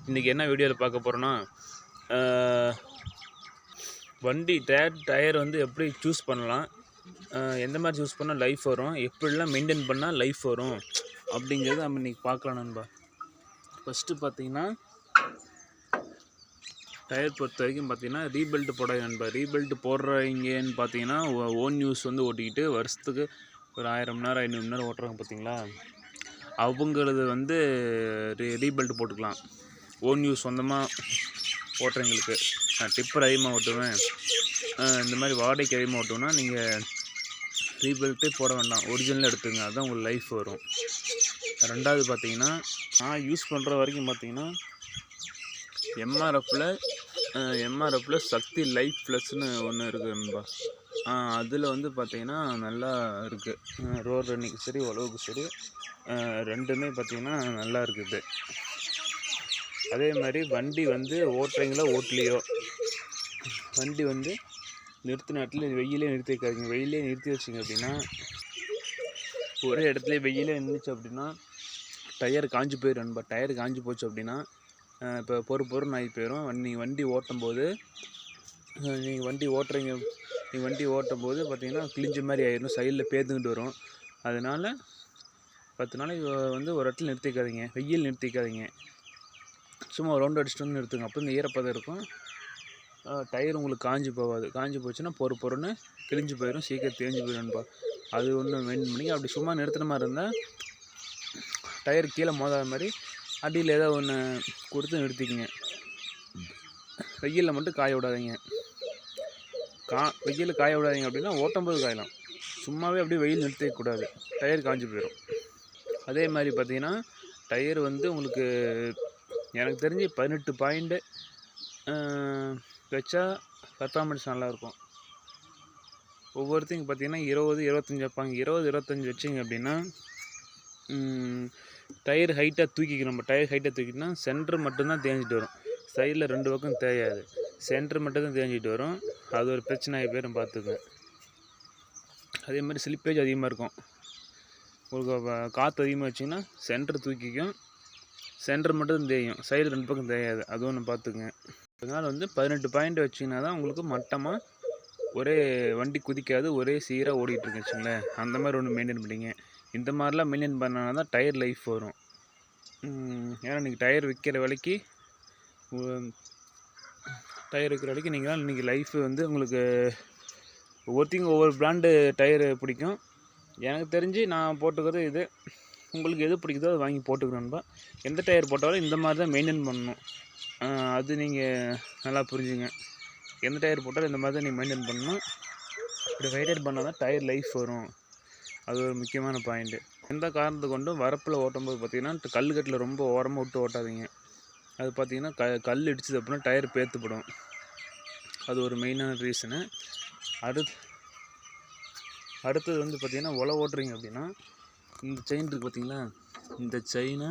இன்றைக்கி என்ன வீடியோவில் பார்க்க போகிறோன்னா, வண்டி டயர் வந்து எப்படி சூஸ் பண்ணலாம், எந்த மாதிரி சூஸ் பண்ணால் லைஃப் வரும், எப்படிலாம் மெயின்டைன் பண்ணால் லைஃப் வரும் அப்படிங்கிறது நம்ம இன்றைக்கி பார்க்கலாம் நண்பா. ஃபஸ்ட்டு பார்த்தீங்கன்னா, டயர் பொறுத்த வரைக்கும் பார்த்தீங்கன்னா ரீபெல்ட் போட நண்பா. ரீபெல்ட் போடுறவங்கன்னு பார்த்தீங்கன்னா ஓன் யூஸ் வந்து ஓட்டிக்கிட்டு வருஷத்துக்கு ஒரு 1000 மணி நேரம் 500 மணி நேரம் ஓட்டுறாங்க பார்த்தீங்களா, அவங்களது வந்து ரீபெல்ட் போட்டுக்கலாம். ஓன் யூஸ் சொந்தமாக ஓட்டுறவங்களுக்கு. நான் டிப்பர் அதிகமாக ஓட்டுவேன், இந்த மாதிரி வாடகைக்கு அதிகமாக ஓட்டுவேன்னா நீங்கள் ரீபெல்ட்டே போட வேண்டாம், ஒரிஜினலாக எடுத்துங்க, அதுதான் உங்களுக்கு லைஃப் வரும். ரெண்டாவது பார்த்தீங்கன்னா, நான் யூஸ் பண்ணுற வரைக்கும் பார்த்தீங்கன்னா எம்ஆர்எஃப்பில் சக்தி லைஃப் ப்ளஸ்ன்னு ஒன்று இருக்குது நண்பா. அதில் வந்து பார்த்திங்கன்னா நல்லா இருக்குது. ரோட் ரன்னிங்க்கு சரி உழவுக்கு சரி ரெண்டுமே பார்த்திங்கன்னா நல்லா இருக்குது. அதே மாதிரி வண்டி வந்து ஓட்டுறீங்களோ ஓட்டலையோ, வண்டி வந்து நிறுத்தின இடத்துல வெயிலே நிறுத்தி வைக்காதீங்க. வெயிலே நிறுத்தி வச்சிங்க அப்படின்னா, ஒரே இடத்துல வெயிலே இருந்துச்சு அப்படின்னா டயர் காஞ்சி போயிடும் நண்பா. டயர் காஞ்சி போச்சு அப்படின்னா இப்போ பொறுன்னு ஆகி போயிடும். நீங்கள் வண்டி ஓட்டும்போது வண்டி ஓட்டும்போது பார்த்தீங்கன்னா கிழிஞ்ச மாதிரி ஆயிடும், சைடில் பேத்துக்கிட்டு வரும். அதனால் 10 நாளைக்கு வந்து ஒரு இடத்துல நிறுத்திக்காதீங்க, வெயில் நிறுத்திக்காதீங்க. சும்மா ரவுண்ட் அடிச்சுட்டு வந்து நிறுத்துங்க. அப்போ இந்த ஈரப்பதம் இருக்கும், டயர் உங்களுக்கு காஞ்சி போகாது. காஞ்சி போச்சுன்னா பொறுன்னு கிழிஞ்சு போயிடும், சீக்கிரம் தேஞ்சு போயிடும்பா. அது ஒன்று மெயின்டைன் பண்ணி, அப்படி சும்மா நிறுத்தின மாதிரி இருந்தால் டயர் கீழே மோதாத மாதிரி அடியில் ஏதோ ஒன்று கொடுத்து நிறுத்திக்கிங்க. வெயிலில் மட்டும் காய விடாதீங்க. வெயிலில் காய விடாதீங்க அப்படின்னா ஓட்டும்போது காயலாம். சும்மாவே அப்படியே வெயில் நிறுத்திக்கூடாது, டயர் காஞ்சி போயிடும். அதே மாதிரி பார்த்தீங்கன்னா டயர் வந்து உங்களுக்கு எனக்கு தெரிஞ்சு 18 பாயிண்ட்டு வச்சா பர்ஃபார்மன்ஸ் நல்லாயிருக்கும். ஒவ்வொருத்தையும் பார்த்தீங்கன்னா 20, 25 வைப்பாங்க. 20, 25 வச்சிங்க அப்படின்னா டயர் ஹைட்டாக தூக்கிக்கணும். நம்ம டயர் ஹைட்டாக தூக்கிட்டோம்னா சென்டர் மட்டும்தான் தேஞ்சிட்டு வரும், சைடில் 2 பக்கம் தேயாது, சென்டர் மட்டும்தான் தேஞ்சிட்டு வரும். அது ஒரு பிரச்சனை ஆகி போயிடும், பார்த்துக்குங்க. அதே மாதிரி ஸ்லிப்பேஜ் அதிகமாக இருக்கும். உங்களுக்கு காற்று அதிகமாக வச்சிங்கன்னா சென்டர் தூக்கிக்கும், சென்டர் மட்டும் தேயும், சைடு 2 பக்கம் தேயாது. அது ஒன்று பார்த்துக்குங்க. அதனால் வந்து 18 பாயிண்ட் வச்சிங்கன்னா தான் உங்களுக்கு மட்டமாக ஒரே வண்டி குதிக்காது, ஒரே சீராக ஓடிட்டுருக்கு வச்சுங்களேன். அந்த மாதிரி ஒன்று மெயின்டைன் பண்ணிங்க. இந்த மாதிரிலாம் மெயின்டைன் பண்ணால் தான் டயர் லைஃப் வரும். ஏன்னா நீங்கள் டயர் விற்கிற விலைக்கு நீங்கள் தான் இன்றைக்கி லைஃப் வந்து உங்களுக்கு ஒவ்வொரு பிராண்டு டயரு பிடிக்கும். எனக்கு தெரிஞ்சு நான் போட்டுக்கிறது இது. உங்களுக்கு எது பிடிக்குதோ அதை வாங்கி போட்டுக்கிறேன்பா. எந்த டயர் போட்டாலும் இந்த மாதிரி தான் மெயின்டைன் பண்ணணும். அது நீங்கள் நல்லா புரிஞ்சுங்க. எந்த டயர் போட்டாலும் இந்த மாதிரி தான் நீங்கள் மெயின்டைன் பண்ணணும். இப்படி மெயின்டைன் பண்ணால் தான் டயர் லைஃப் வரும். அது ஒரு முக்கியமான பாயிண்ட்டு. எந்த காரணத்தை கொண்டும் வரப்பில் ஓட்டும்போது பார்த்திங்கன்னா கல்லுக்கட்டில் ரொம்ப ஓரமாக விட்டு ஓட்டாதீங்க. அது பார்த்திங்கன்னா கல் இடிச்சது அப்படின்னா டயர் பேத்துப்படும். அது ஒரு மெயினான ரீசனு. அடுத்தது வந்து பார்த்திங்கன்னா உழவு ஓட்டுறீங்க அப்படின்னா இந்த செயின் இருக்குது பார்த்திங்களா, இந்த செயினை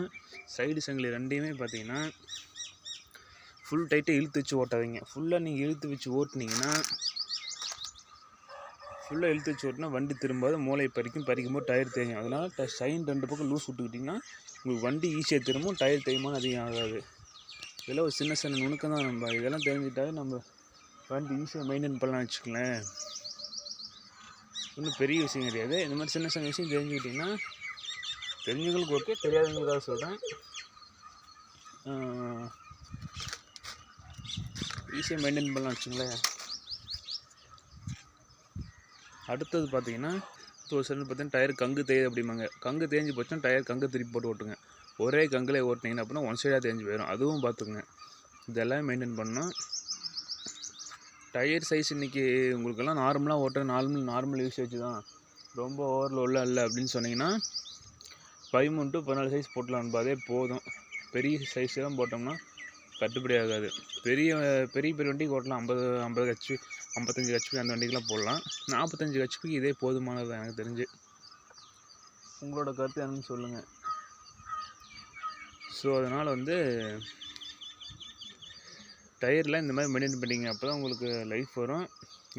சைடு சங்கிலி ரெண்டையுமே பார்த்திங்கன்னா ஃபுல் டைட்டாக இழுத்து வச்சு ஓட்டாதீங்க. ஃபுல்லாக நீங்கள் இழுத்து வச்சு ஓட்டினீங்கன்னா வண்டி திரும்பாது, மூளை பறிக்கும்போது டயர் தேயும். அதனால் செயின் 2 பக்கம் லூஸ் விட்டுக்கிட்டிங்கன்னா உங்களுக்கு வண்டி ஈஸியாக திரும்பும், டயர் தேய்மானம் அதிகம் ஆகாது. இதெல்லாம் ஒரு சின்ன நுணுக்கம் தான். நம்ம இதெல்லாம் தெரிஞ்சுட்டாவே நம்ம வண்டி ஈஸியாக மெயின்டைன் பண்ணலாம் வச்சுக்கலேன். ஒன்றும் பெரிய விஷயம் கிடையாது. இந்த மாதிரி சின்ன விஷயம் தெரிஞ்சுக்கிட்டிங்கன்னா தெரிஞ்சவங்களுக்கு ஓகே, தெரியாதவங்களுக்காக சொல்கிறேன், ஈஸியாக மெயின்டைன் பண்ணலாம் வச்சுங்களேன். அடுத்தது பார்த்தீங்கன்னா இப்போ ஒரு சிலர் பார்த்தீங்கன்னா டயர் கங்கு தேயுது அப்படிம்பாங்க. கங்கு தேஞ்சு போச்சுன்னா டயர் கங்கு திருப்பி போட்டு ஓட்டுங்க. ஒரே கங்கில் ஓட்டினீங்கன்னா அப்படின்னா ஒன் சைடாக தேஞ்சு போயிடும். அதுவும் பார்த்துக்குங்க. இதெல்லாம் மெயின்டைன் பண்ணணும். டயர் சைஸ் இன்றைக்கி உங்களுக்கெல்லாம் நார்மலாக ஓட்டுற நார்மல் யூசேஜ் தான், ரொம்ப ஓவர்லோடெலாம் இல்லை அப்படின்னு சொன்னிங்கன்னா 13 to 14 சைஸ் போட்டலாம். அதே போதும். பெரிய சைஸ்லாம் போட்டோம்னா கட்டுப்படி ஆகாது. பெரிய வண்டிக்கு ஓட்டலாம். 50 ஹெச்பி 55 ஹெச்பி அந்த வண்டிக்கெலாம் போடலாம். 45 ஹெச்பிக்கு இதே போதுமானது தான் எனக்கு தெரிஞ்சு. உங்களோட கருத்து என்னன்னு சொல்லுங்கள். ஸோ அதனால் வந்து டயரில் இந்த மாதிரி மெயின்டைன் பண்ணிங்க, அப்போ தான் உங்களுக்கு லைஃப் வரும்.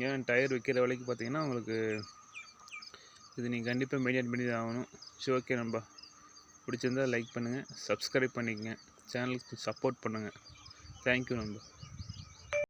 ஏன்னா டயர் விற்கிற விலைக்கு பார்த்தீங்கன்னா உங்களுக்கு இது நீங்கள் கண்டிப்பாக மெயின்டைன் பண்ணி தான் ஆகணும். சரி, ஓகே நண்பா. பிடிச்சிருந்தால் லைக் பண்ணுங்கள், சப்ஸ்கிரைப் பண்ணிக்கங்க. சேனலுக்கு சப்போர்ட் பண்ணுங்கள். தேங்க்யூ நண்பா.